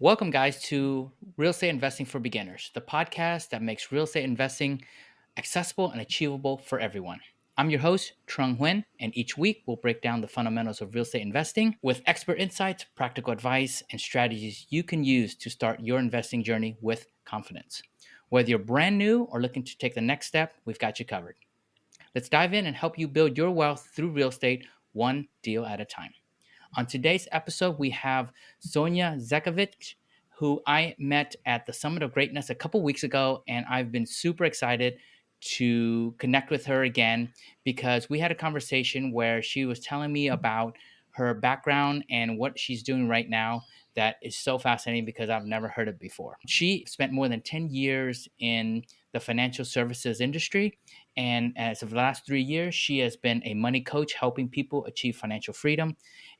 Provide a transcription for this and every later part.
Welcome, guys, to Real Estate Investing for Beginners, the podcast that makes real estate investing accessible and achievable for everyone. I'm your host, Trung Huynh, and each week we'll break down the fundamentals of real estate investing with expert insights, practical advice, and strategies you can use to start your investing journey with confidence. Whether you're brand new or looking to take the next step, we've got you covered. Let's dive in and help you build your wealth through real estate one deal at a time. On today's episode, we have Sonja Zečević, who I met at the Summit of Greatness a couple weeks ago, and I've been super excited to connect with her again because we had a conversation where she was telling me about her background and what she's doing right now that is so fascinating because I've never heard it before. She spent more than 10 years in the financial services industry, and as of the last 3 years, she has been a money coach helping people achieve financial freedom,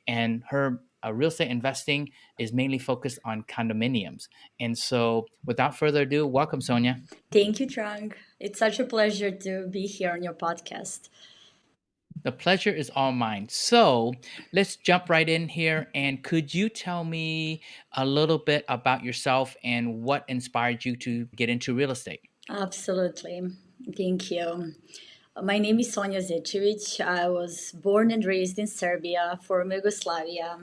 and her real estate investing is mainly focused on condominiums. And so, without further ado, welcome, Sonja. Thank you, Trang. It's such a pleasure to be here on your podcast. The pleasure is all mine. So, let's jump right in here. And could you tell me a little bit about yourself and what inspired you to get into real estate? Absolutely. Thank you. My name is Sonja Zečević. I was born and raised in Serbia, former Yugoslavia,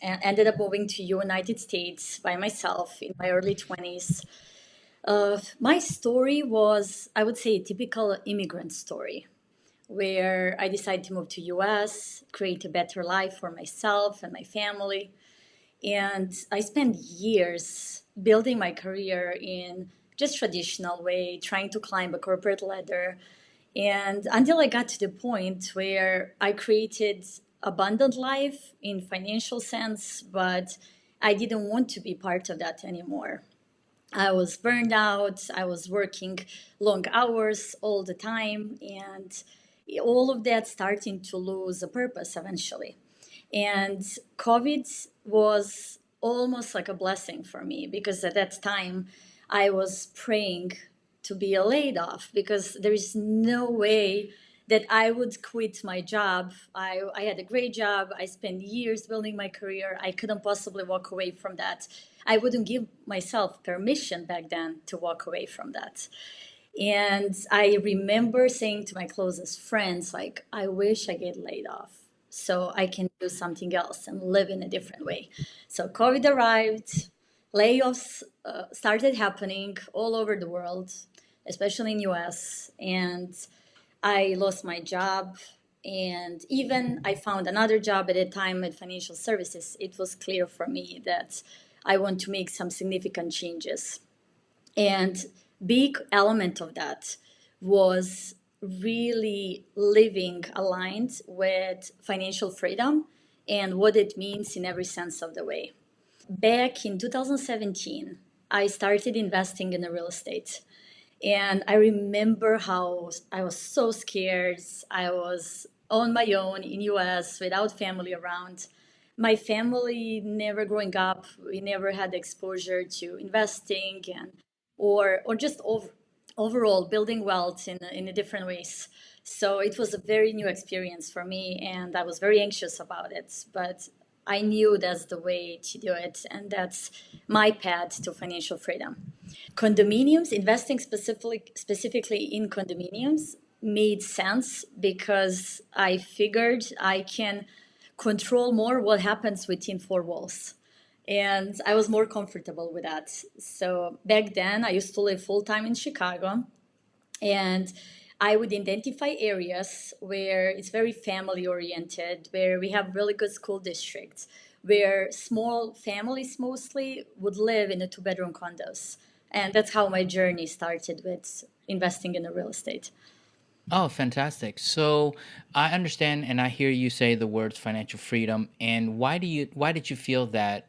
and ended up moving to United States by myself in my early 20s. My story was, I would say, a typical immigrant story, where I decided to move to US, create a better life for myself and my family. And I spent years building my career in just traditional way, trying to climb a corporate ladder. And until I got to the point where I created abundant life in financial sense, but I didn't want to be part of that anymore. I was burned out. I was working long hours all the time, and all of that starting to lose a purpose eventually. And COVID was almost like a blessing for me because at that time I was praying to be laid off because there is no way that I would quit my job. I had a great job. I spent years building my career. I couldn't possibly walk away from that. I wouldn't give myself permission back then to walk away from that. And I remember saying to my closest friends, like, I wish I get laid off so I can do something else and live in a different way. So COVID arrived, layoffs started happening all over the world, especially in US, and I lost my job. And even I found another job at a time at financial services. It was clear for me that I want to make some significant changes. And big element of that was really living aligned with financial freedom and what it means in every sense of the way. Back in 2017, I started investing in the real estate. And I remember how I was so scared. I was on my own in US without family around. My family never growing up, we never had exposure to investing and or just overall building wealth in a different ways. So it was a very new experience for me, and I was very anxious about it. But I knew that's the way to do it, and that's my path to financial freedom. Condominiums, investing specifically in condominiums, made sense because I figured I can control more what happens within four walls. And I was more comfortable with that. So back then, I used to live full time in Chicago, and I would identify areas where it's very family oriented, where we have really good school districts, where small families mostly would live in the two-bedroom condos. And that's how my journey started with investing in the real estate. Oh, fantastic. So I understand and I hear you say the words financial freedom. And why did you feel that,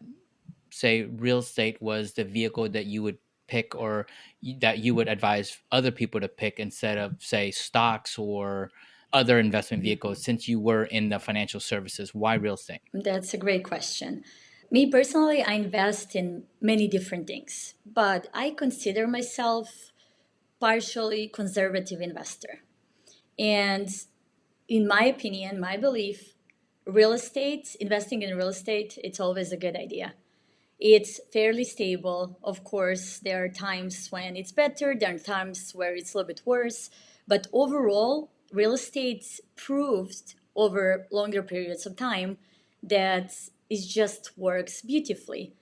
say, real estate was the vehicle that you would pick or that you would advise other people to pick instead of, say, stocks or other investment vehicles, since you were in the financial services? Why real estate? That's a great question. Me personally, I invest in many different things, but I consider myself partially conservative investor. And in my opinion, my belief, real estate, investing in real estate, it's always a good idea. It's fairly stable. Of course, there are times when it's better, there are times where it's a little bit worse. But overall, real estate proved over longer periods of time that it just works beautifully.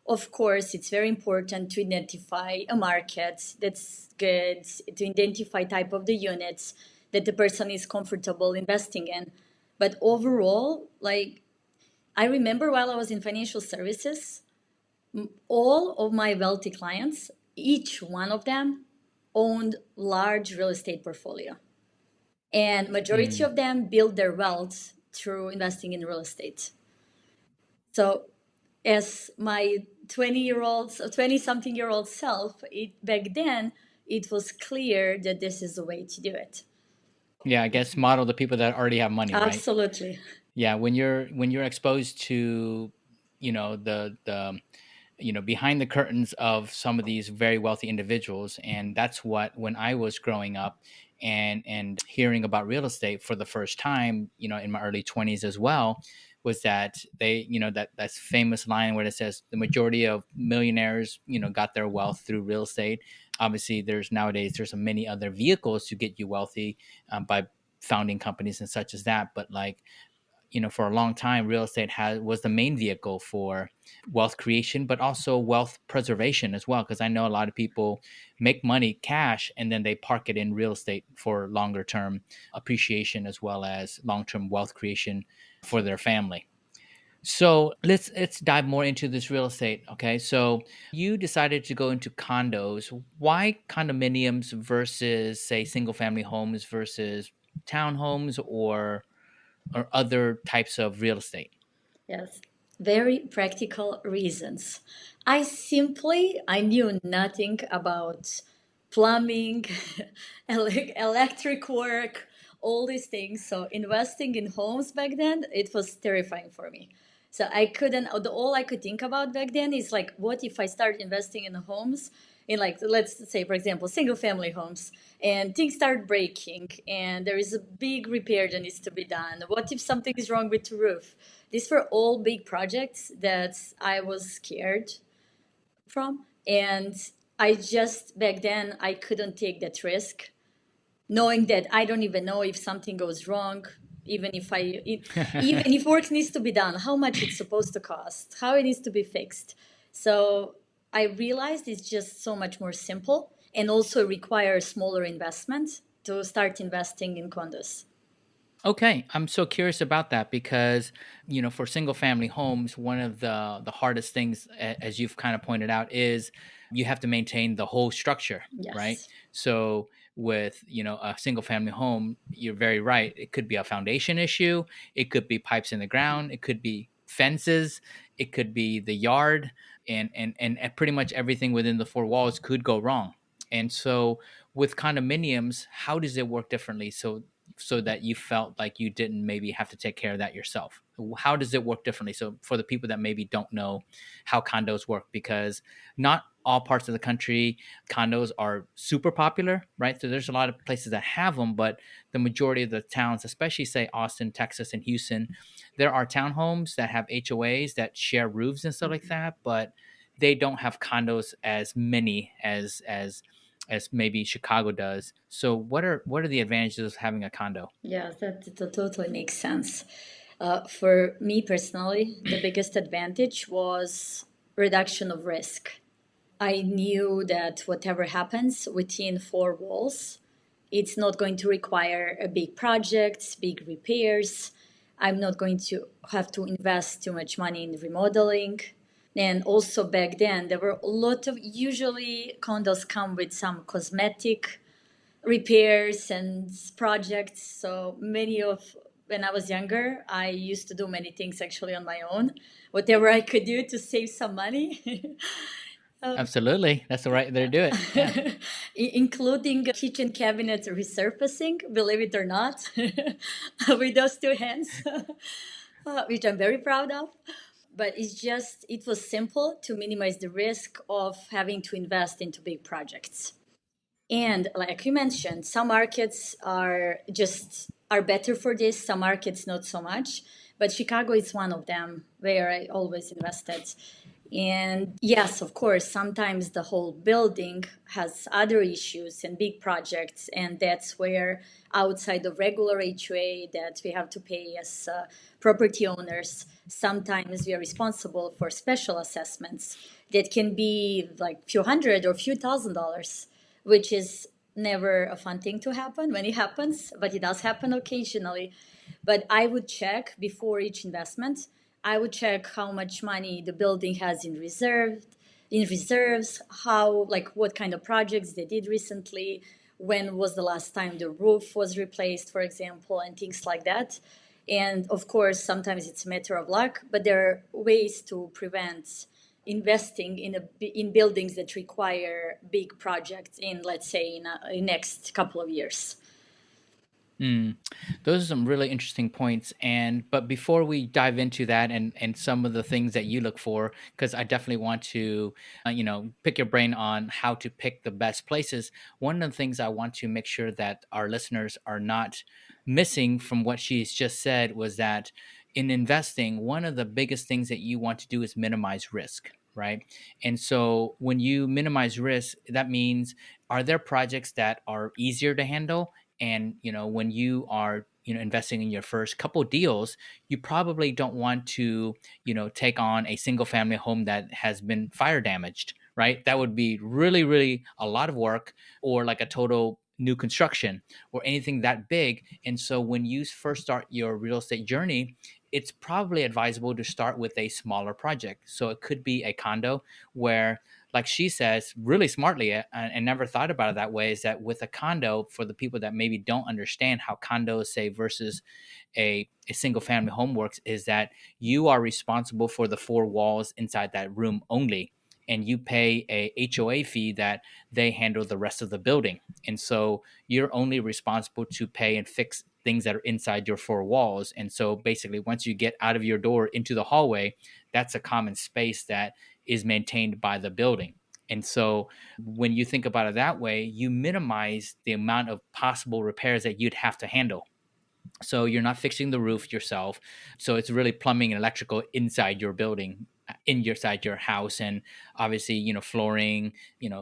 Of course, it's very important to identify a market that's good, to identify type of the units that the person is comfortable investing in. But overall, like I remember while I was in financial services, all of my wealthy clients, each one of them owned large real estate portfolio. And majority Mm. of them build their wealth through investing in real estate. So as my 20-year-old, 20 something year old self, back then, it was clear that this is the way to do it. Yeah, I guess model the people that already have money, right? Absolutely. Yeah, when you're exposed to, the behind the curtains of some of these very wealthy individuals, and that's what, when I was growing up and hearing about real estate for the first time, in my early 20s as well, was that they, that's famous line where it says the majority of millionaires, got their wealth through real estate. Obviously, there's many other vehicles to get you wealthy, by founding companies and such as that, but like, for a long time, real estate was the main vehicle for wealth creation, but also wealth preservation as well. Because I know a lot of people make money cash and then they park it in real estate for longer term appreciation as well as long term wealth creation for their family. So let's dive more into this real estate. Okay, so you decided to go into condos. Why condominiums versus, say, single family homes versus townhomes or other types of real estate? Yes, very practical reasons. I knew nothing about plumbing, electric work, all these things. So investing in homes back then, it was terrifying for me. So I couldn't, all I could think about back then is like, what if I start investing in homes, in like, let's say, for example, single family homes, and things start breaking and there is a big repair that needs to be done. What if something is wrong with the roof? These were all big projects that I was scared from. And I just, back then, I couldn't take that risk, knowing that I don't even know if something goes wrong, even if even if work needs to be done, how much it's supposed to cost, how it needs to be fixed. So I realized it's just so much more simple and also requires smaller investment to start investing in condos. Okay, I'm so curious about that because, for single family homes, one of the hardest things, as you've kind of pointed out, is you have to maintain the whole structure, right? Yes. So with, a single family home, you're very right. It could be a foundation issue, it could be pipes in the ground, it could be fences, it could be the yard, and pretty much everything within the four walls could go wrong. And so with condominiums, how does it work differently? So that you felt like you didn't maybe have to take care of that yourself? How does it work differently? So for the people that maybe don't know how condos work, because not all parts of the country condos are super popular, right? So there's a lot of places that have them, but the majority of the towns, especially say Austin, Texas, and Houston, there are townhomes that have HOAs that share roofs and stuff like that, but they don't have condos as many as maybe Chicago does. So what are the advantages of having a condo? Yeah, that totally makes sense. For me personally, the biggest advantage was reduction of risk. I knew that whatever happens within four walls, it's not going to require a big project, big repairs. I'm not going to have to invest too much money in remodeling. And also back then, there were a lot of, usually condos come with some cosmetic repairs and projects. So many of, when I was younger, I used to do many things actually on my own, whatever I could do to save some money. Absolutely, that's the right way to do it. Yeah. Including kitchen cabinet resurfacing, believe it or not, with those two hands, which I'm very proud of. But it was simple to minimize the risk of having to invest into big projects. And like you mentioned, some markets are better for this, some markets not so much. But Chicago is one of them where I always invested. And yes, of course, sometimes the whole building has other issues and big projects, and that's where outside of regular HOA that we have to pay as property owners, sometimes we are responsible for special assessments that can be like few hundred or few $1,000s, which is never a fun thing to happen when it happens, but it does happen occasionally. But I would check before each investment. I would check how much money the building has in reserves, how like what kind of projects they did recently, when was the last time the roof was replaced, for example, and things like that. And of course, sometimes it's a matter of luck, but there are ways to prevent investing in buildings that require big projects in, let's say, in next couple of years. Mm. Those are some really interesting points. And but before we dive into that and some of the things that you look for, because I definitely want to, pick your brain on how to pick the best places. One of the things I want to make sure that our listeners are not missing from what she's just said was that in investing, one of the biggest things that you want to do is minimize risk. Right. And so when you minimize risk, that means are there projects that are easier to handle? And when you are investing in your first couple deals, you probably don't want to take on a single family home that has been fire damaged, right? That would be really, really a lot of work, or like a total new construction or anything that big. And so when you first start your real estate journey, it's probably advisable to start with a smaller project. So it could be a condo where, like she says really smartly, and never thought about it that way, is that with a condo, for the people that maybe don't understand how condos say versus a single family home works, is that you are responsible for the four walls inside that room only, and you pay a HOA fee that they handle the rest of the building. And so you're only responsible to pay and fix things that are inside your four walls. And so basically once you get out of your door into the hallway, that's a common space that is maintained by the building. And so when you think about it that way, you minimize the amount of possible repairs that you'd have to handle. So you're not fixing the roof yourself. So it's really plumbing and electrical inside your building, inside your house, and obviously, flooring,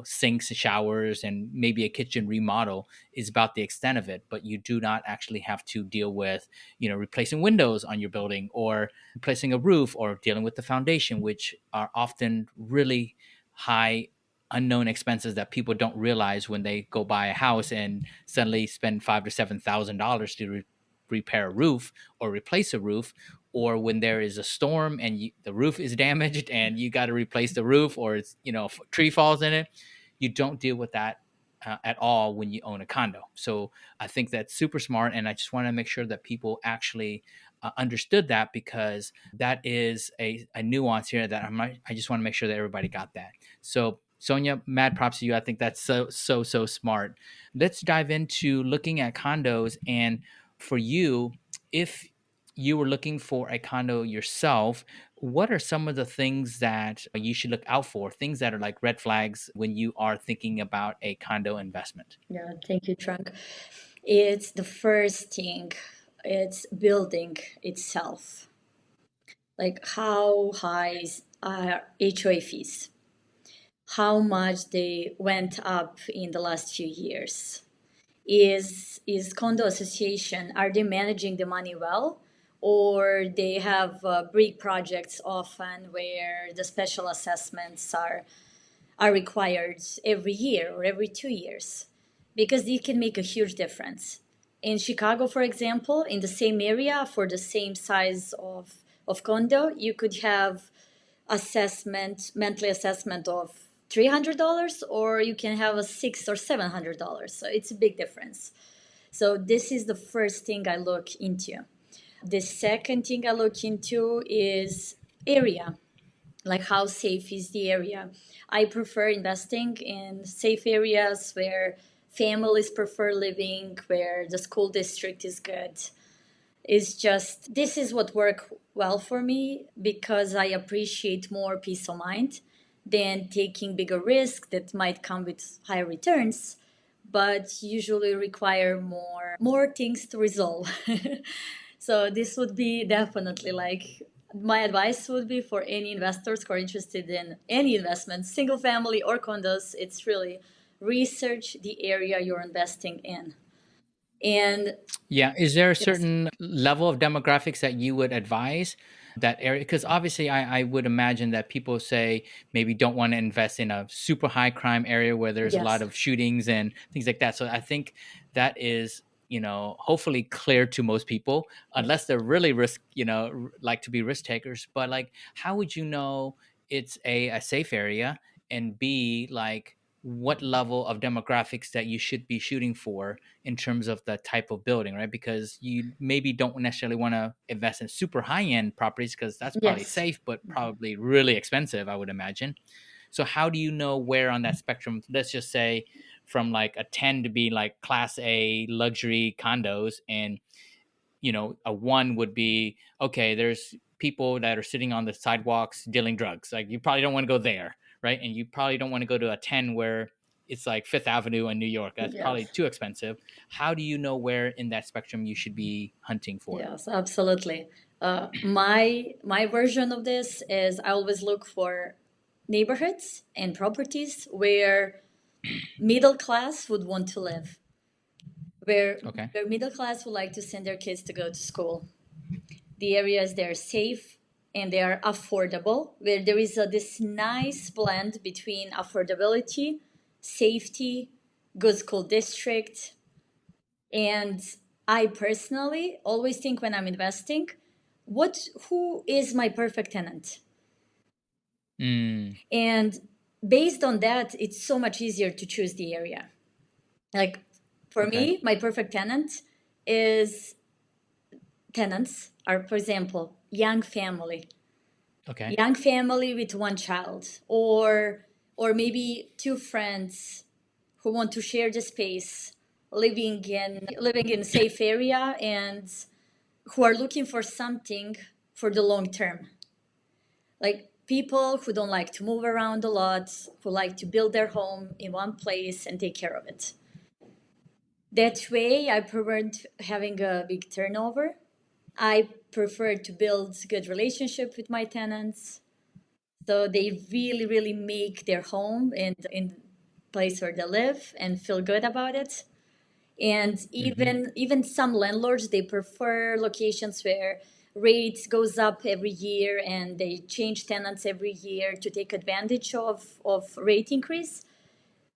sinks, showers, and maybe a kitchen remodel is about the extent of it. But you do not actually have to deal with, replacing windows on your building, or replacing a roof, or dealing with the foundation, which are often really high unknown expenses that people don't realize when they go buy a house and suddenly spend $5,000 to $7,000 to repair a roof or replace a roof, or when there is a storm and the roof is damaged and you got to replace the roof, or it's tree falls in it. You don't deal with that at all when you own a condo. So I think that's super smart, and I just want to make sure that people actually understood that, because that is a nuance here that I just want to make sure that everybody got that. So Sonja, mad props to you. I think that's so smart. Let's dive into looking at condos. And for you, if you were looking for a condo yourself, what are some of the things that you should look out for? Things that are like red flags when you are thinking about a condo investment? Yeah, thank you, Trunk. It's the first thing, it's building itself. Like how high are HOA fees? How much they went up in the last few years? Is condo association, are they managing the money well, or they have big projects often where the special assessments are required every year or every 2 years, because they can make a huge difference. In Chicago, for example, in the same area for the same size of condo, you could have monthly assessment of $300, or you can have a $600 or $700. So it's a big difference. So this is the first thing I look into. The second thing I look into is area, like how safe is the area. I prefer investing in safe areas where families prefer living, where the school district is good. It's just this is what work well for me, because I appreciate more peace of mind than taking bigger risk that might come with higher returns, but usually require more things to resolve. So this would be definitely like my advice would be for any investors who are interested in any investment, single family or condos, it's really research the area you're investing in. And Yeah. Is there a yes, certain level of demographics that you would advise that area? Because obviously, I would imagine that people say maybe don't want to invest in a super high crime area where there's a lot yes, of shootings and things like that. So I think that is, hopefully clear to most people, unless yes, they're really like to be risk takers. But like, how would you know it's a safe area, and B, like, what level of demographics that you should be shooting for in terms of the type of building, right? Because you maybe don't necessarily want to invest in super high end properties because that's probably yes, safe, but probably really expensive, I would imagine. So, how do you know where on that spectrum, let's just say from like a 10 to be like class A luxury condos, and a one would be okay, there's people that are sitting on the sidewalks dealing drugs. Like, you probably don't want to go there, right? And you probably don't want to go to a 10 where it's like Fifth Avenue in New York. That's probably yes, too expensive. How do you know where in that spectrum you should be hunting for? yes, absolutely. My version of this is I always look for neighborhoods and properties where middle class would want to live, where Okay. where middle class would like to send their kids to go to school. The areas they're safe and they are affordable, where there is this nice blend between affordability, safety, good school district. And I personally always think when I'm investing, who is my perfect tenant? Mm, And based on that, it's so much easier to choose the area. Like for okay. me, my perfect is tenants are, for example, Okay. young family with one child, or maybe two friends who want to share the space, living in a safe area, and who are looking for something for the long term. Like people who don't like to move around a lot, who like to build their home in one place and take care of it. That way, I prevent having a big turnover. I prefer to build good relationship with my tenants, so they really, really make their home in place where they live and feel good about it. And Mm-hmm. even some landlords, they prefer locations where rates goes up every year and they change tenants every year to take advantage of rate increase.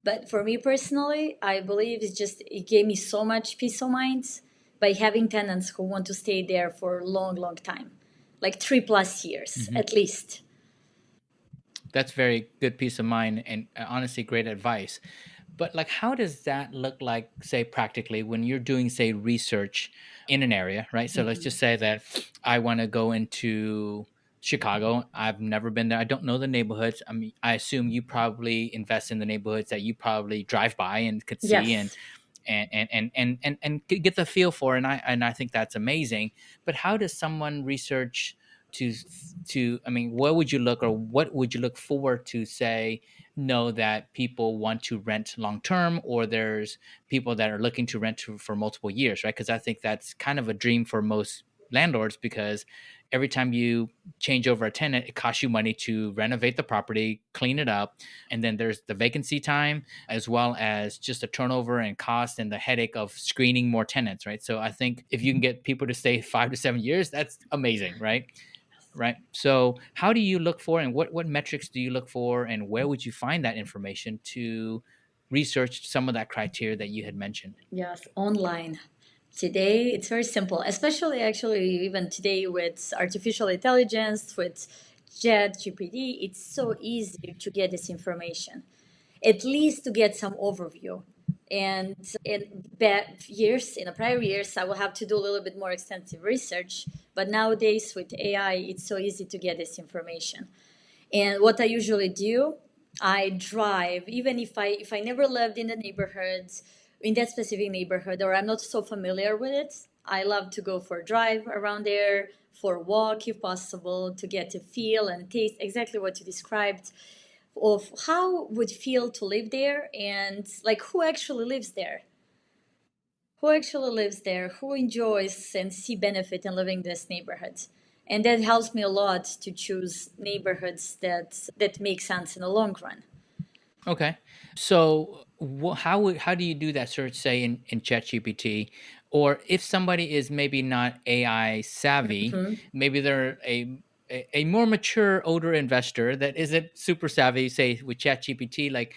But for me personally, I believe it gave me so much peace of mind by having tenants who want to stay there for a long, long time, like 3+ years Mm-hmm. at least. That's very good peace of mind, and honestly great advice. But like, how does that look like, say, practically when you're doing, say, research in an area, right? So let's just say that I want to go into Chicago. I've never been there. I don't know the neighborhoods. I mean, I assume you probably invest in the neighborhoods that you probably drive by and could see, and Yes. get the feel for. And I think that's amazing. But how does someone research to I mean, what would you look, or what would you look for to say know that people want to rent long term, or there's people that are looking to rent for multiple years, right? Because I think that's kind of a dream for most landlords, because every time you change over a tenant, it costs you money to renovate the property, clean it up, and then there's the vacancy time, as well as just the turnover and cost and the headache of screening more tenants, right? So I think if you can get people to stay 5 to 7 years, that's amazing, right? Right. So how do you look for, and what metrics do you look for, and where would you find that information to research some of that criteria that you had mentioned? Yes, online. Today, it's very simple, especially actually even today with artificial intelligence, with Chat GPT, it's so easy to get this information, at least to get some overview. And in the prior years, I will have to do a little bit more extensive research. But nowadays with AI, it's so easy to get this information. And what I usually do, I drive, even if I never lived in the neighborhoods, in that specific neighborhood, or I'm not so familiar with it. I love to go for a drive around there, for a walk if possible, to get a feel and taste exactly what you described of how would feel to live there, and like who actually lives there, who enjoys and see benefit in living this neighborhood. And that helps me a lot to choose neighborhoods that make sense in the long run. Okay. So how do you do that search, say in ChatGPT, or if somebody is maybe not AI savvy, Mhm. maybe they're a more mature older investor that isn't super savvy, say with ChatGPT, like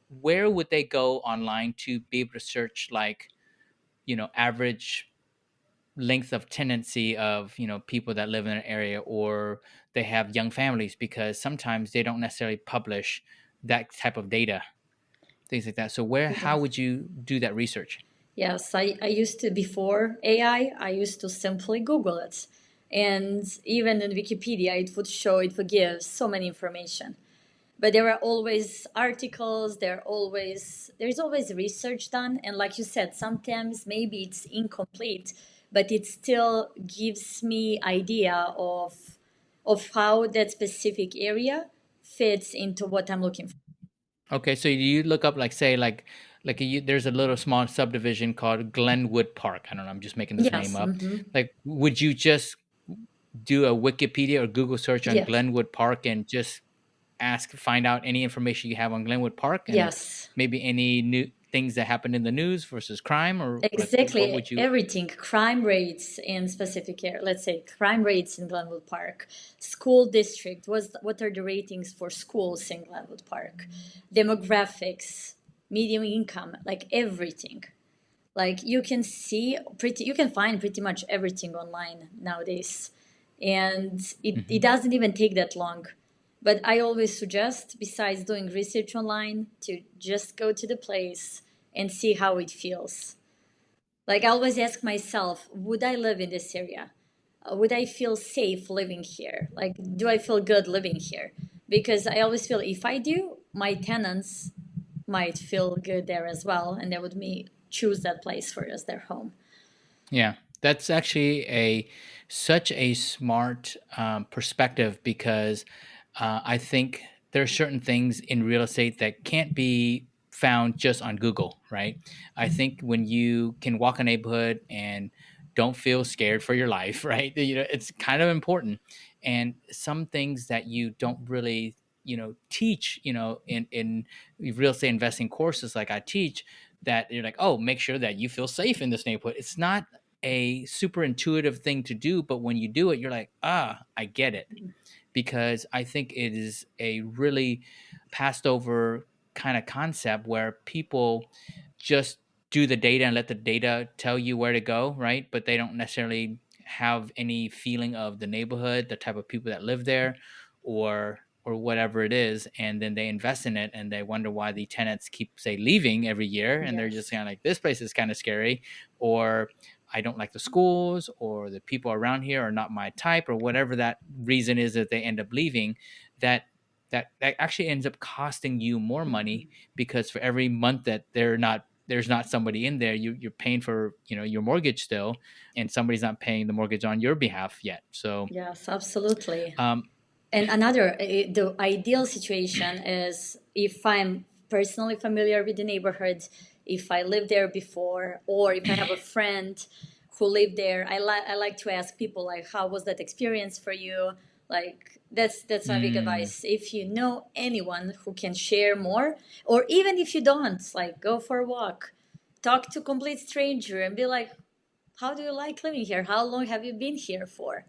where would they go online to be able to search, like, average length of tenancy of, people that live in an area, or they have young families, because sometimes they don't necessarily publish that type of data, things like that. So how would you do that research? Yes, I used to, before I used to simply Google it. And even in Wikipedia, it would give so many information. But there are always articles, there's always research done. And like you said, sometimes maybe it's incomplete, but it still gives me idea of how that specific area fits into what I'm looking for. Okay, so you look up, like, say, there's a little small subdivision called Glenwood Park. I don't know, I'm just making this name Yes. up. Hmm. Like, would you just do a Wikipedia or Google search on Yes. Glenwood Park and just find out any information you have on Glenwood Park, and Yes. maybe any new things that happened in the news versus crime, or like what Exactly, would you? everything. Crime rates in specific area. Let's say crime rates in Glenwood Park. School district. What are the ratings for schools in Glenwood Park? Demographics, median income, like everything. Like you can find pretty much everything online nowadays, and it Mhm. doesn't even take that long. But I always suggest, besides doing research online, to just go to the place and see how it feels. Like I always ask myself, would I live in this area? Would I feel safe living here? Like, do I feel good living here? Because I always feel if I do, my tenants might feel good there as well, and they would me choose that place for as their home. Yeah, that's actually a such a smart perspective, because I think there are certain things in real estate that can't be found just on Google, right? I think when you can walk a neighborhood and don't feel scared for your life, right? It's kind of important. And some things that you don't really, teach, in real estate investing courses like I teach, that you're like, oh, make sure that you feel safe in this neighborhood. It's not a super intuitive thing to do, but when you do it, you're like, I get it. Because I think it is a really passed over kind of concept where people just do the data and let the data tell you where to go, right? But they don't necessarily have any feeling of the neighborhood, the type of people that live there, or whatever it is, and then they invest in it and they wonder why the tenants keep, say, leaving every year, and they're just Yes. kind of like, this place is kind of scary, or I don't like the schools, or the people around here are not my type, or whatever that reason is that they end up leaving. That that that actually ends up costing you more money, because for every month that there's not somebody in there, you're paying for, your mortgage still, and somebody's not paying the mortgage on your behalf yet. So Yes, absolutely. um And the ideal situation is if I'm personally familiar with the neighborhood, if I lived there before, or if I have a friend who lived there. I like to ask people like, how was that experience for you? Like that's my big mm, advice. If you know anyone who can share more, or even if you don't, like go for a walk, talk to a complete stranger and be like, how do you like living here? How long have you been here for?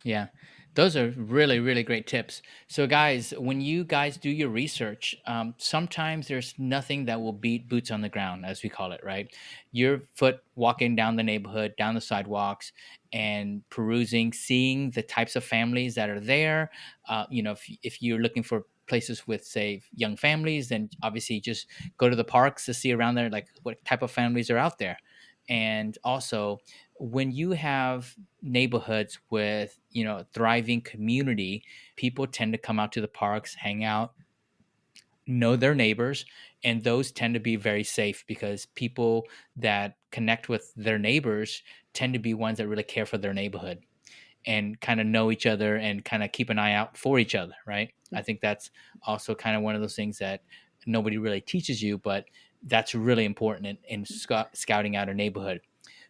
Yeah, those are really, really great tips. So, guys, when you guys do your research, sometimes there's nothing that will beat boots on the ground, as we call it, right? Your foot walking down the neighborhood, down the sidewalks, and perusing, seeing the types of families that are there. If you're looking for places with, say, young families, then obviously just go to the parks to see around there, like what type of families are out there. And also, when you have neighborhoods with, thriving community, people tend to come out to the parks, hang out, know their neighbors, and those tend to be very safe, because people that connect with their neighbors tend to be ones that really care for their neighborhood and kind of know each other and kind of keep an eye out for each other, right? I think that's also kind of one of those things that nobody really teaches you, but that's really important in scouting out a neighborhood.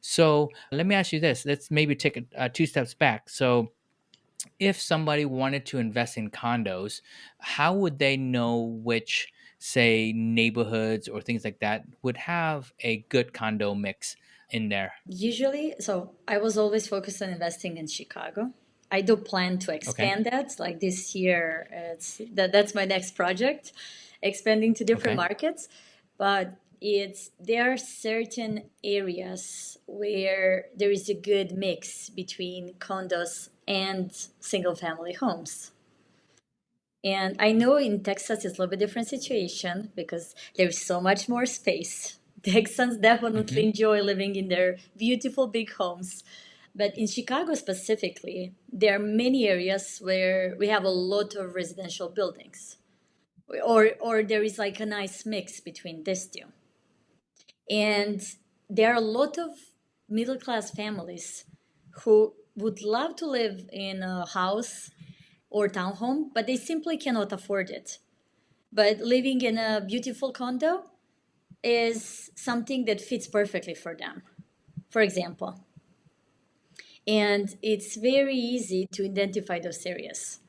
So let me ask you this. Let's maybe take two steps back. So if somebody wanted to invest in condos, how would they know which, say, neighborhoods or things like that would have a good condo mix in there? Usually, so I was always focused on investing in Chicago. I do plan to Okay. expand that. Like this year, that's my next project, expanding to different Okay. markets. But there are certain areas where there is a good mix between condos and single family homes. And I know in Texas it's a little bit different situation because there's so much more space. Texans definitely Hmm. enjoy living in their beautiful big homes. But in Chicago specifically, there are many areas where we have a lot of residential buildings. Or there is like a nice mix between these two. And there are a lot of middle class families who would love to live in a house or townhome, but they simply cannot afford it. But living in a beautiful condo is something that fits perfectly for them, for example. And it's very easy to identify those areas.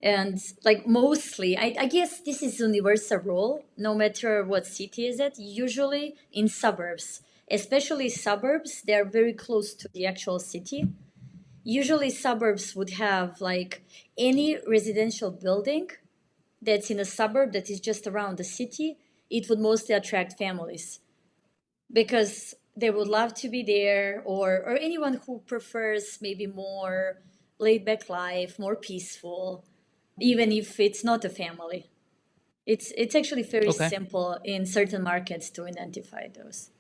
And like mostly, I guess this is universal rule, no matter what city is it, usually in suburbs, especially suburbs, they're very close to the actual city. Usually suburbs would have like any residential building that's in a suburb that is just around the city, it would mostly attract families because they would love to be there, or anyone who prefers maybe more laid back life, more peaceful, even if it's not a family. It's actually very Okay. simple in certain markets to identify those.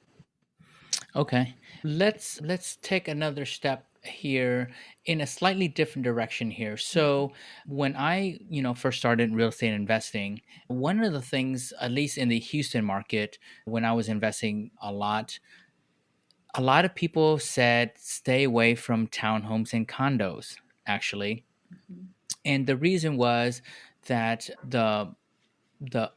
Okay. Let's take another step here in a slightly different direction here. So, when I, first started real estate investing, one of the things, at least in the Houston market, when I was investing a lot of people said stay away from townhomes and condos, actually. Mhm. And the reason was that the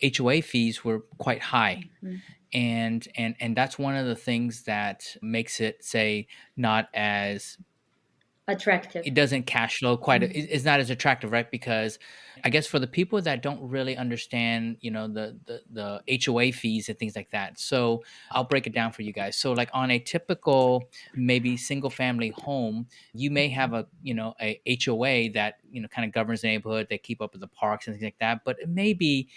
HOA fees were quite high, Mhm. and that's one of the things that makes it, say, not as, Attractive. it doesn't cash flow quite, Mhm. it's not as attractive, right? Because I guess for the people that don't really understand, the HOA fees and things like that. So I'll break it down for you guys. So, like, on a typical, maybe single family home, you may have a HOA that, kind of governs the neighborhood. They keep up with the parks and things like that, but it may be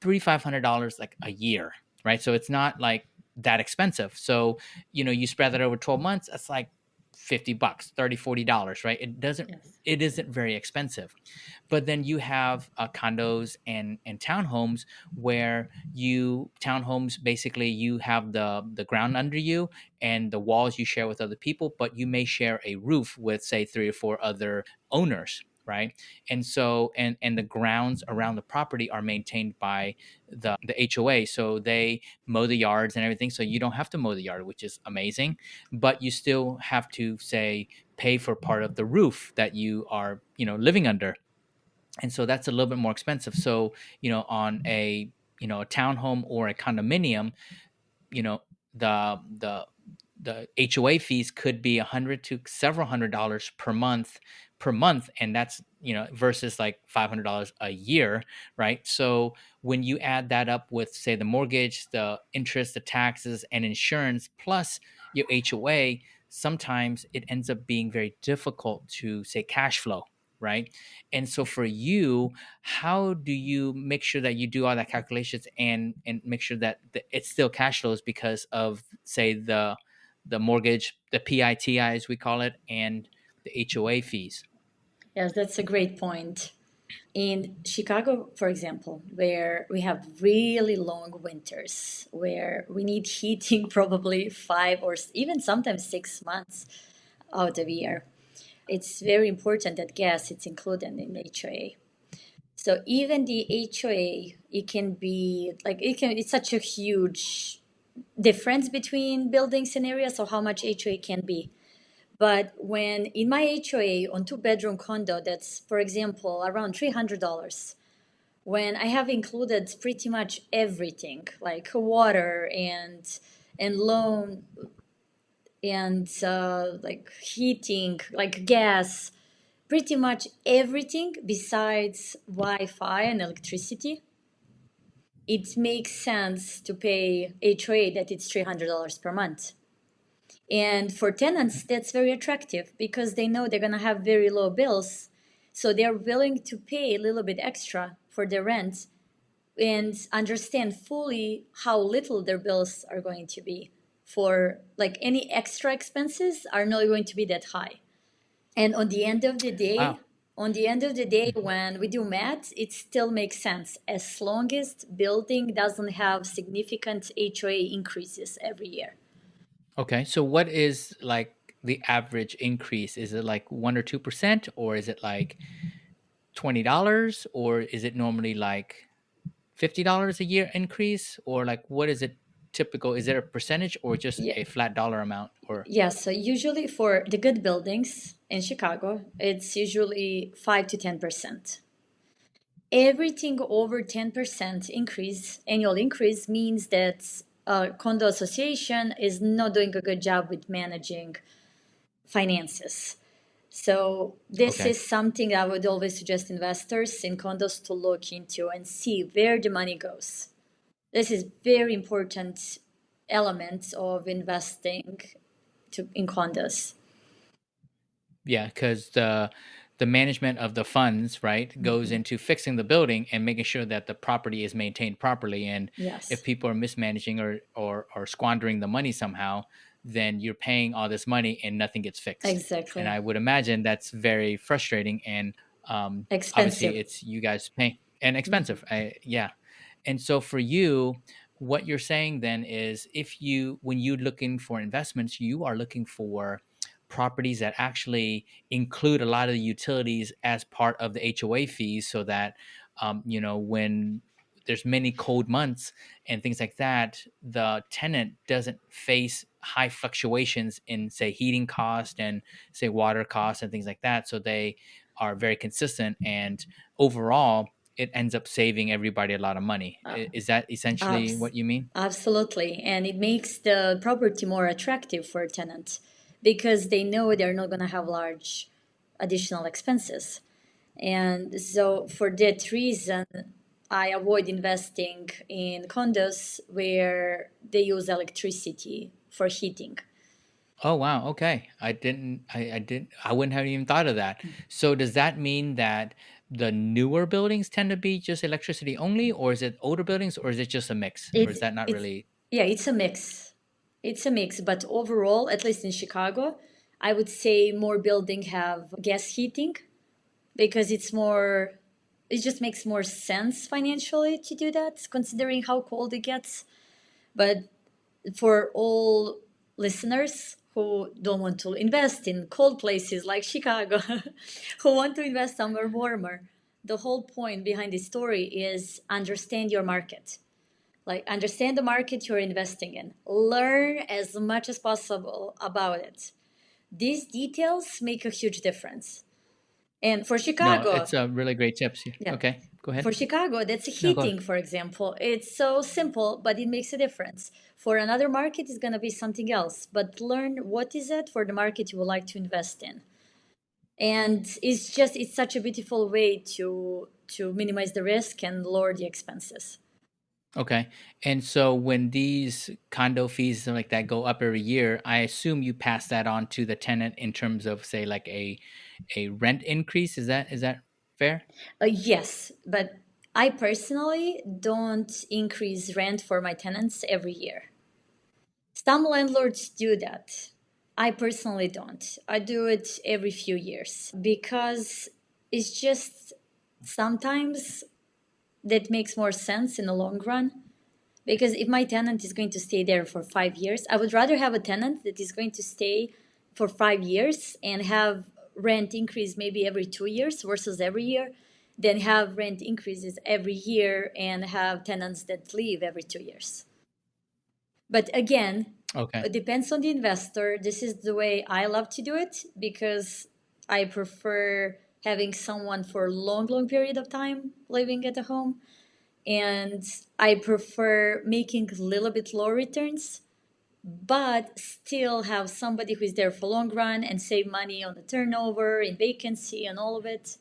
$300-500 like a year, right? So it's not like that expensive. So, you spread that over 12 months, that's like $50, $30-40, right? Yes. It isn't very expensive. But then you have condos and townhomes, where you townhomes, basically you have the ground under you, and the walls you share with other people, but you may share a roof with, say, three or four other owners, right? And so, and the grounds around the property are maintained by the HOA, so they mow the yards and everything, so you don't have to mow the yard, which is amazing. But you still have to, say, pay for part of the roof that you are, living under. And so that's a little bit more expensive. So, on a townhome or a condominium, you know the HOA fees could be 100 to several $100 per month, and that's, versus like $500 a year, right? So when you add that up with, say, the mortgage, the interest, the taxes, and insurance, plus your HOA, sometimes it ends up being very difficult to, say, cash flow, right? And so for you, how do you make sure that you do all that calculations and make sure that it still cash flows because of, say, the mortgage, the PITI as we call it, and the HOA fees? Yes, that's a great point. In Chicago, for example, where we have really long winters, where we need heating probably 5 or even sometimes 6 months out of the year, it's very important that gas is included in HOA. So even the HOA, it can be like it's such a huge difference between buildings and areas of how much HOA can be. But when in my HOA on two-bedroom condo, that's for example around $300, when I have included pretty much everything like water and loan and like heating, like gas, pretty much everything besides Wi-Fi and electricity, it makes sense to pay HOA that it's $300 per month. And for tenants, that's very attractive because they know they're going to have very low bills. So they're willing to pay a little bit extra for their rent and understand fully how little their bills are going to be. For like any extra expenses are not going to be that high. And on the end of the day, Wow. when we do math, it still makes sense as long as building doesn't have significant HOA increases every year. Okay. So what is like the average increase? Is it like 1 or 2%, or is it like $20, or is it normally like $50 a year increase, or like what is it typical? Is it a percentage or just Yeah, a flat dollar amount? Or yeah. So usually for the good buildings in Chicago, it's usually 5 to 10%. Everything over 10% increase, annual increase, means that a condo association is not doing a good job with managing finances. So this okay. is something I would always suggest investors in condos to look into and see where the money goes. This is very important element of investing in condos. Yeah, because the management of the funds, right, goes into fixing the building and making sure that the property is maintained properly. And if Yes, people are mismanaging or squandering the money somehow, then you're paying all this money and nothing gets fixed. And exactly. I would imagine that's very frustrating. And obviously, Expensive. it's you guys paying and expensive. Yeah. And so for you, what you're saying then is, if you when you're looking for investments, you are looking for properties that actually include a lot of the utilities as part of the HOA fees, so that when there's many cold months and things like that, the tenant doesn't face high fluctuations in, say, heating cost and, say, water costs and things like that. So they are very consistent, and overall it ends up saving everybody a lot of money. Uh, Is that essentially abs- what you mean? Absolutely. And it makes the property more attractive for tenants because they know they're not going to have large additional expenses. And so, for that reason, I avoid investing in condos where they use electricity for heating. Oh wow, okay. I wouldn't have even thought of that. So does that mean that the newer buildings tend to be just electricity only, or is it older buildings, or is it just a mix? Or It's is that not it's really? yeah, it's a mix. It's a mix, but overall, at least in Chicago, I would say more buildings have gas heating because it just makes more sense financially to do that considering how cold it gets. But for all listeners who don't want to invest in cold places like Chicago, who want to invest somewhere warmer, the whole point behind this story is understand your market. Like, understand the market you're investing in. Learn as much as possible about it. These details make a huge difference. And for No, Chicago, it's a really great tips. yeah, Okay, go ahead. for Chicago, that's No, go. heating, for example. It's so simple, but it makes a difference. For another market, it's going to be something else. But learn what is it for the market you would like to invest in. And it's such a beautiful way to minimize the risk and lower the expenses. Okay. And so when these condo fees and like that go up every year, I assume you pass that on to the tenant in terms of, say, like a rent increase. Is that fair? Yes, but I personally don't increase rent for my tenants every year. Some landlords do that. I personally don't. I do it every few years because it's just sometimes that makes more sense in the long run. Because if my tenant is going to stay there for 5 years, I would rather have a tenant that is going to stay for 5 years and have rent increase maybe every 2 years versus every year than have rent increases every year and have tenants that leave every 2 years. But again, Okay. it depends on the investor. This is the way I love to do it because I prefer having someone for a long, long period of time living at the home. And I prefer making a little bit low returns but still have somebody who's there for long run and save money on the turnover, in vacancy, and all of it.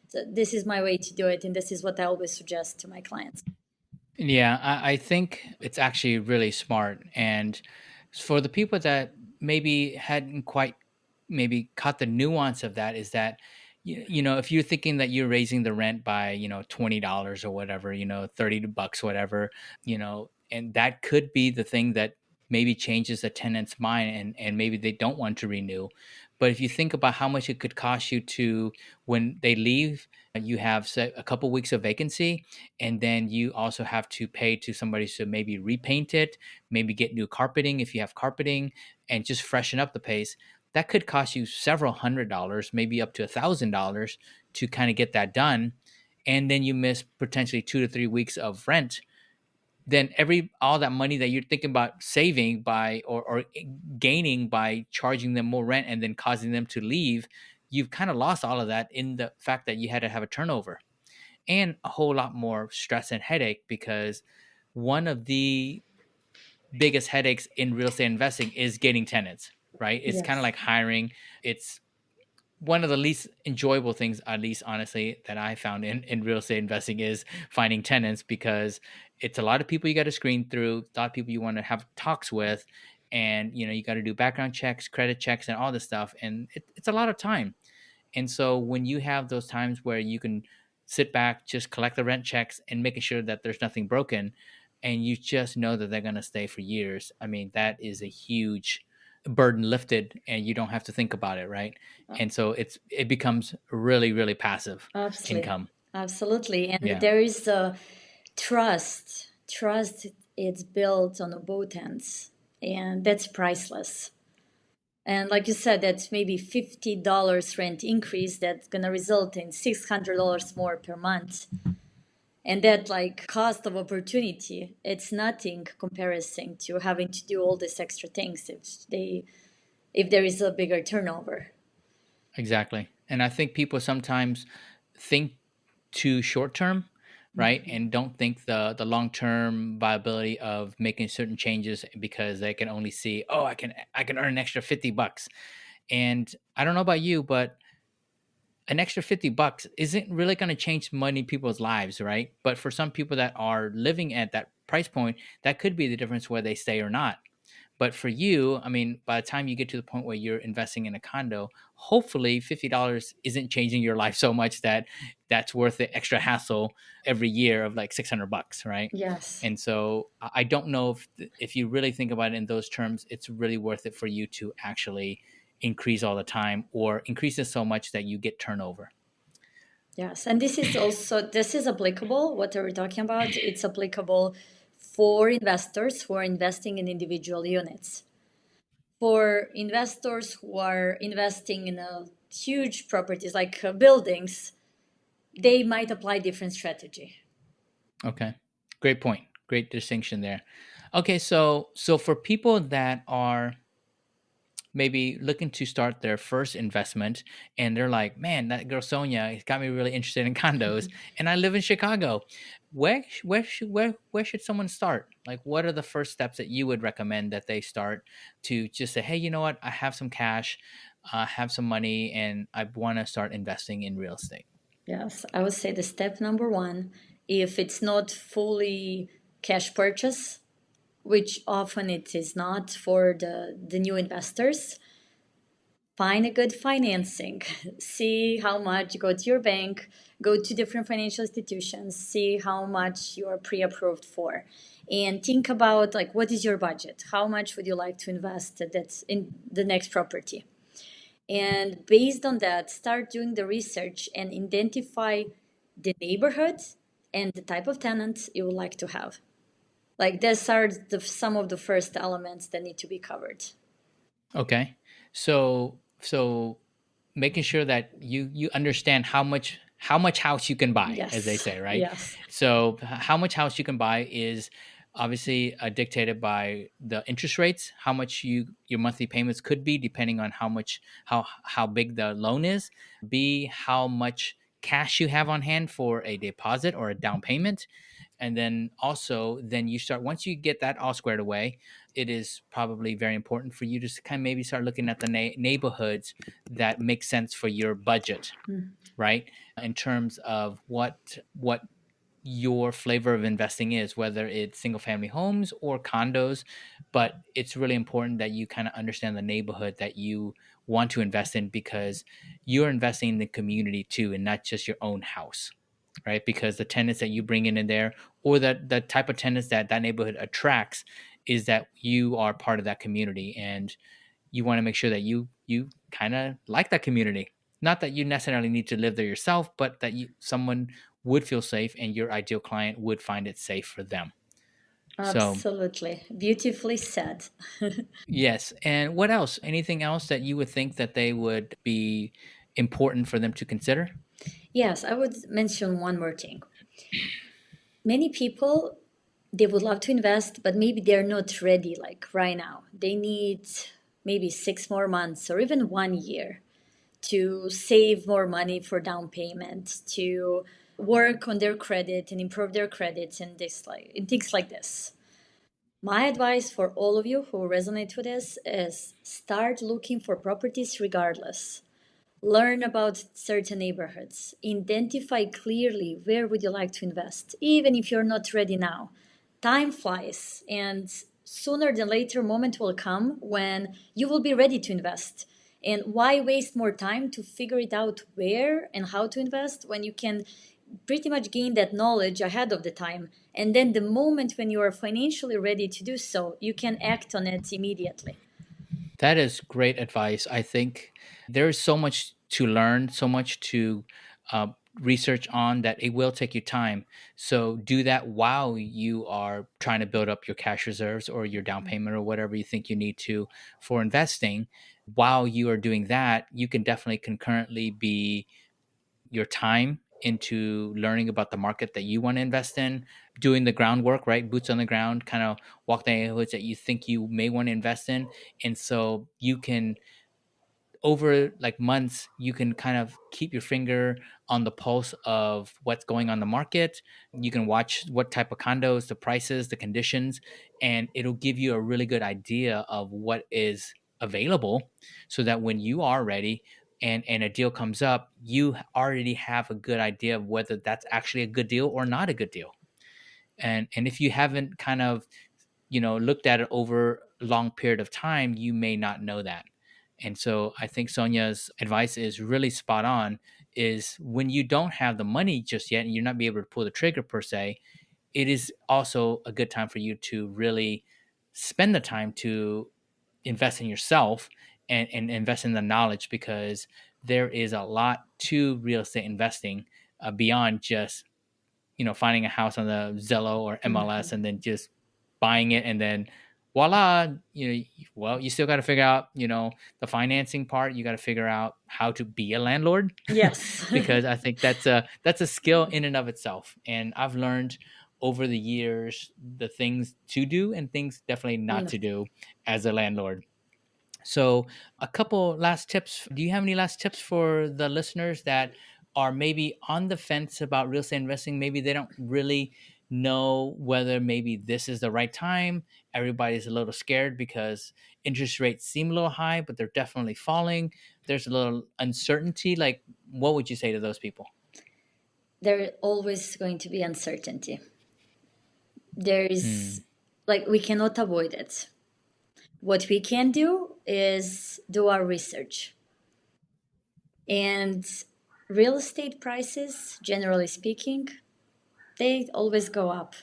So this is my way to do it, and this is what I always suggest to my clients. Yeah, I think it's actually really smart. And for the people that maybe hadn't quite maybe caught the nuance of that, is that if you're thinking that you're raising the rent by $20 or whatever, 30 bucks, whatever, and that could be the thing that maybe changes a tenant's mind, and maybe they don't want to renew. But if you think about how much it could cost you to, when they leave, you have say, a couple weeks of vacancy, and then you also have to pay to somebody to maybe repaint it, maybe get new carpeting if you have carpeting, and just freshen up the place. That could cost you several $100s, maybe up to $1,000 to kind of get that done. And then you miss potentially 2 to 3 weeks of rent. Then all that money that you're thinking about saving by, or gaining by charging them more rent and then causing them to leave, you've kind of lost all of that in the fact that you had to have a turnover and a whole lot more stress and headache, because one of the biggest headaches in real estate investing is getting tenants, right? It's kind of Yes. like hiring. It's one of the least enjoyable things, at least honestly, that I found in real estate investing, is finding tenants, because it's a lot of people you got to screen through, a lot of people you want to have talks with, and you got to do background checks, credit checks, and all this stuff, and it's a lot of time. And so when you have those times where you can sit back, just collect the rent checks and making sure that there's nothing broken, and you just know that they're going to stay for years, I mean, that is a huge burden lifted, and you don't have to think about it, right? And so it becomes really, really passive Absolutely. income. Absolutely. And Yeah. there is a trust. Trust it's built on both ends. And that's priceless. And like you said, that's maybe $50 rent increase that's gonna result in $600 more per month. And that like cost of opportunity, it's nothing comparison to having to do all these extra things if there is a bigger turnover. Exactly. And I think people sometimes think too short term, right? And don't think the long term viability of making certain changes, because they can only see, oh, I can earn an extra 50 bucks. And I don't know about you, but an extra 50 bucks isn't really going to change money people's lives, right? But for some people that are living at that price point, that could be the difference whether they stay or not. But for you, I mean, by the time you get to the point where you're investing in a condo, hopefully $50 isn't changing your life so much that that's worth the extra hassle every year of like 600 bucks, right? Yes. And so I don't know if you really think about it in those terms, it's really worth it for you to actually increase all the time, or increase it so much that you get turnover. Yes, and this is applicable, what are we talking about? It's applicable for investors who are investing in individual units. For investors who are investing in a huge properties like buildings, they might apply different strategy. Okay. Great point. Great distinction there. Okay, so for people that are maybe looking to start their first investment, and they're like, man, that girl Sonia got me really interested in condos, and I live in Chicago, where should someone start? Like, what are the first steps that you would recommend that they start, to just say, hey, you know what, I have some cash, have some money, and I want to start investing in real estate? Yes, I would say the step number one, if it's not fully cash purchase, which often it is not for the new investors, find a good financing. See how much, go to your bank, go to different financial institutions, see how much you are pre-approved for. And think about like what is your budget? How much would you like to invest that's in the next property? And based on that, start doing the research and identify the neighborhood and the type of tenant you would like to have. Like these are some of the first elements that need to be covered. Okay. So making sure that you understand how much house you can buy, as they Yes, say, right? yes, So how much house you can buy is obviously dictated by the interest rates, how much your monthly payments could be depending on how big the loan is. B, how much cash you have on hand for a deposit or a down payment. And then also, then you start, once you get that all squared away, it is probably very important for you to kind of maybe start looking at the neighborhoods that make sense for your budget, Mm. right? In terms of what your flavor of investing is, whether it's single family homes or condos. But it's really important that you kind of understand the neighborhood that you want to invest in, because you're investing in the community too, and not just your own house, right? Because the tenants that you bring in there, or the type of tenants that that neighborhood attracts, is that you are part of that community, and you want to make sure that you kind of like that community. Not that you necessarily need to live there yourself, but that someone would feel safe, and your ideal client would find it safe for them. So Absolutely. Beautifully said. yes. And what else? Anything else that you would think that they would be important for them to consider? Yes, I would mention one more thing. Many people, they would love to invest, but maybe they're not ready like right now. They need maybe 6 more months or even 1 year to save more money for down payment, to work on their credit and improve their credits and things like this. My advice for all of you who resonate with this is start looking for properties regardless. Learn about certain neighborhoods. Identify clearly where would you like to invest, even if you're not ready now. Time flies, and sooner than later moment will come when you will be ready to invest. And why waste more time to figure it out where and how to invest when you can pretty much gain that knowledge ahead of the time? And then the moment when you are financially ready to do so, you can act on it immediately. That is great advice. I think there is so much to learn, so much to uh, research on, that it will take you time. So do that while you are trying to build up your cash reserves or your down payment or whatever you think you need to for investing. While you are doing that, you can definitely concurrently be your time into learning about the market that you want to invest in, doing the groundwork, right? Boots on the ground, kind of walk the neighborhoods that you think you may want to invest in. And so you can, over like months, you can kind of keep your finger on the pulse of what's going on the market. You can watch what type of condos, the prices, the conditions, and it'll give you a really good idea of what is available, so that when you are ready and a deal comes up, you already have a good idea of whether that's actually a good deal or not a good deal. And if you haven't kind of, looked at it over a long period of time, you may not know that. And so I think Sonia's advice is really spot on. Is when you don't have the money just yet and you're not be able to pull the trigger per se, it is also a good time for you to really spend the time to invest in yourself, and invest in the knowledge, because there is a lot to real estate investing, beyond just finding a house on the Zillow or MLS Mhm. and then just buying it, and then voila. Well, you still got to figure out the financing part. You got to figure out how to be a landlord, Yes. because I think that's a skill in and of itself. And I've learned over the years the things to do and things definitely not No. to do as a landlord. So, a couple last tips. Do you have any last tips for the listeners that are maybe on the fence about real estate investing? Maybe they don't really know whether maybe this is the right time. Everybody's a little scared because interest rates seem a little high, but they're definitely falling. There's a little uncertainty. Like, what would you say to those people? There always going to be uncertainty. There Hmm. is, like, we cannot avoid it. What we can do is do our research. And real estate prices, generally speaking, they always go up.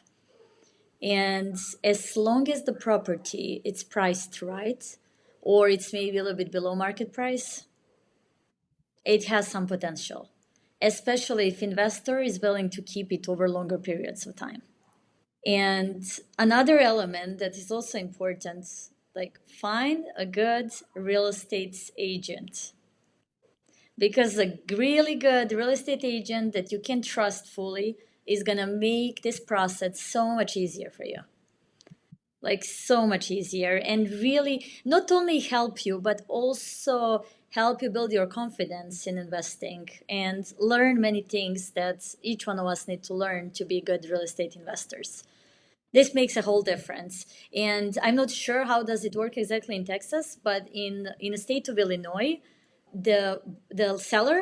And as long as the property it's priced right, or it's maybe a little bit below market price, it has some potential, especially if investor is willing to keep it over longer periods of time. And another element that is also important, like find a good real estate agent, because a really good real estate agent that you can trust fully is going to make this process so much easier for you. Like so much easier, and really not only help you but also help you build your confidence in investing and learn many things that each one of us need to learn to be good real estate investors. This makes a whole difference. And I'm not sure how does it work exactly in Texas, but in the state of Illinois, the seller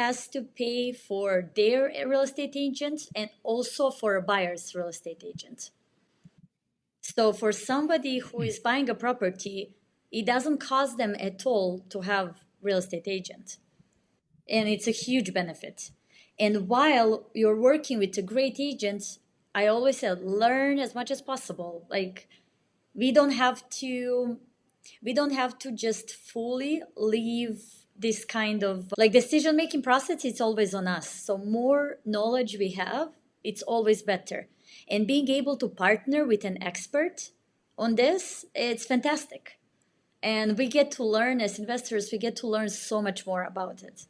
has to pay for their real estate agent and also for a buyer's real estate agent. So for somebody who is buying a property, it doesn't cost them at all to have real estate agent. And it's a huge benefit. And while you're working with a great agent, I always say learn as much as possible. Like we don't have to just fully leave this kind of like decision making process. It's always on us. So more knowledge we have, it's always better. And being able to partner with an expert on this, it's fantastic. And we get to learn as investors, we get to learn so much more about it.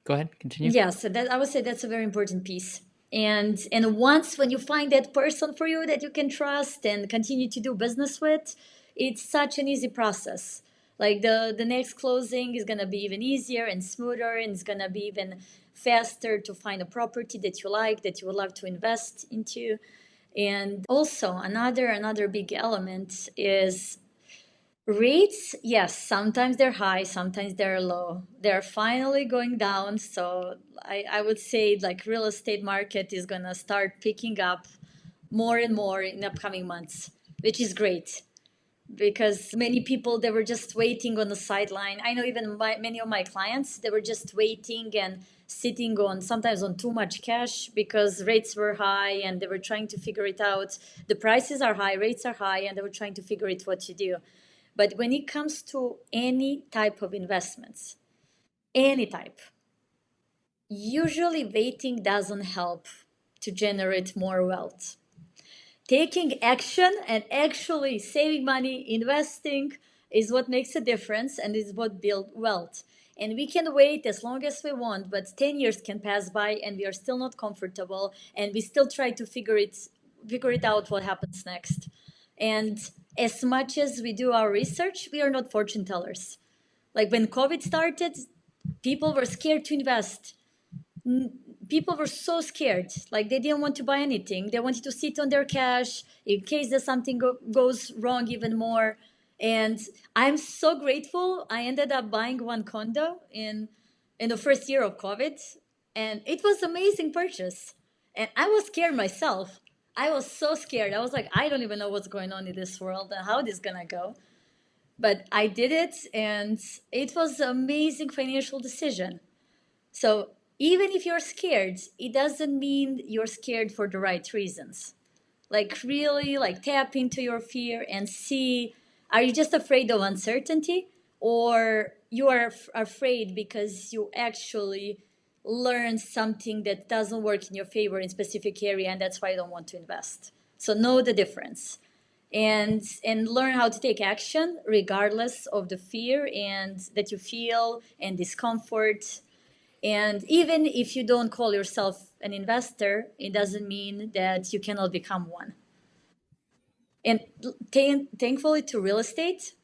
Go ahead, continue. Yeah, so that I would say that's a very important piece. And once when you find that person for you that you can trust and continue to do business with, it's such an easy process. Like the next closing is gonna be even easier and smoother, and it's gonna be even faster to find a property that you like, that you would love to invest into. And also another big element is rates. Yes, sometimes they're high, sometimes they're low. They're finally going down. So I would say like real estate market is gonna start picking up more and more in upcoming months, which is great because many people they were just waiting on the sideline. I know even many of my clients they were just waiting and sitting on sometimes on too much cash because rates were high and they were trying to figure it out. The prices are high, rates are high, and they were trying to figure it what to do. But when it comes to any type of investments, any type, usually waiting doesn't help to generate more wealth. Taking action and actually saving money, investing is what makes a difference and is what builds wealth. And we can wait as long as we want, but 10 years can pass by and we are still not comfortable and we still try to figure it out what happens next. And as much as we do our research, we are not fortune tellers. Like when COVID started, people were scared to invest. People were so scared. Like they didn't want to buy anything. They wanted to sit on their cash in case that something goes wrong even more. And I'm so grateful. I ended up buying one condo in the first year of COVID. And it was amazing purchase. And I was scared myself. I was so scared. I was like, I don't even know what's going on in this world and how this is gonna go. But I did it, and it was an amazing financial decision. So even if you're scared, it doesn't mean you're scared for the right reasons. Like really, like tap into your fear and see: are you just afraid of uncertainty, or you are afraid because you actually learn something that doesn't work in your favor in specific area and that's why you don't want to invest. So know the difference and learn how to take action regardless of the fear and that you feel and discomfort. And even if you don't call yourself an investor, it doesn't mean that you cannot become one. And thankfully to real estate,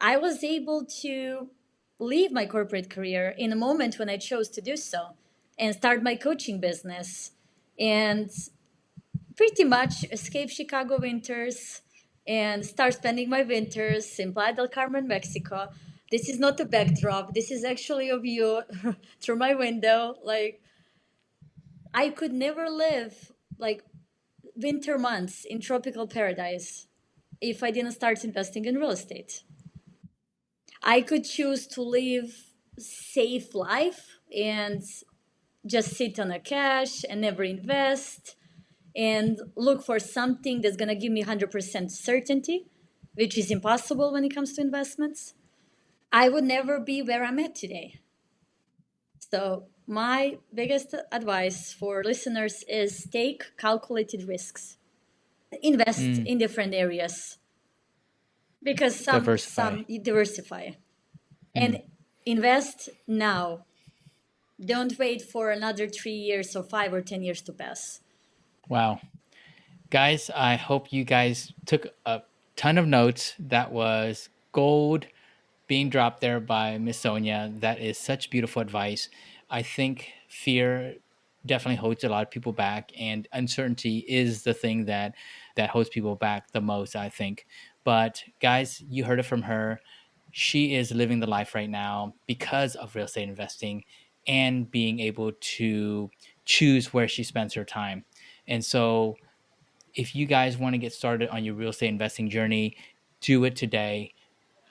I was able to leave my corporate career in a moment when I chose to do so and start my coaching business and pretty much escape Chicago winters and start spending my winters in Playa del Carmen, Mexico. This is not a backdrop. This is actually a view through my window. Like I could never live like winter months in tropical paradise if I didn't start investing in real estate. I could choose to live safe life and just sit on a cash and never invest and look for something that's going to give me 100% certainty, which is impossible when it comes to investments. I would never be where I'm at today. So my biggest advice for listeners is take calculated risks. Invest in different areas because some diversify and invest now. Don't wait for another 3 years or 5 or 10 years to pass. Wow. Guys, I hope you guys took a ton of notes. That was gold. being dropped there by Miss Sonia. That is such beautiful advice. I think fear definitely holds a lot of people back, and uncertainty is the thing that holds people back the most, I think. But guys, you heard it from her. She is living the life right now because of real estate investing and being able to choose where she spends her time. And so if you guys want to get started on your real estate investing journey, do it today.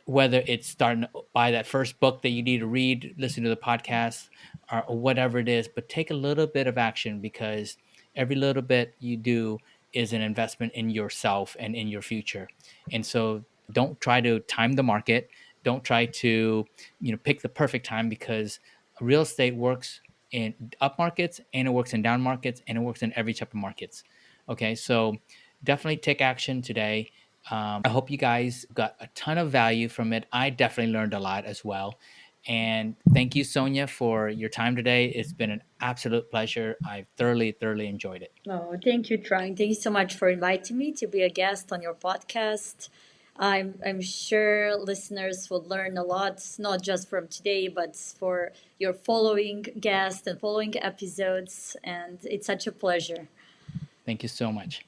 Whether it's starting to buy that first book that you need to read, listen to the podcast, or whatever it is, but take a little bit of action, because every little bit you do is an investment in yourself and in your future. And so don't try to time the market. Don't try to, pick the perfect time, because real estate works in up markets, and it works in down markets, and it works in every type of markets. Okay, so definitely take action today. I hope you guys got a ton of value from it. I definitely learned a lot as well. And thank you, Sonia, for your time today. It's been an absolute pleasure. I've thoroughly, thoroughly enjoyed it. Oh, thank you, Trang. Thank you so much for inviting me to be a guest on your podcast. I'm sure listeners will learn a lot, not just from today, but for your following guests and following episodes. And it's such a pleasure. Thank you so much.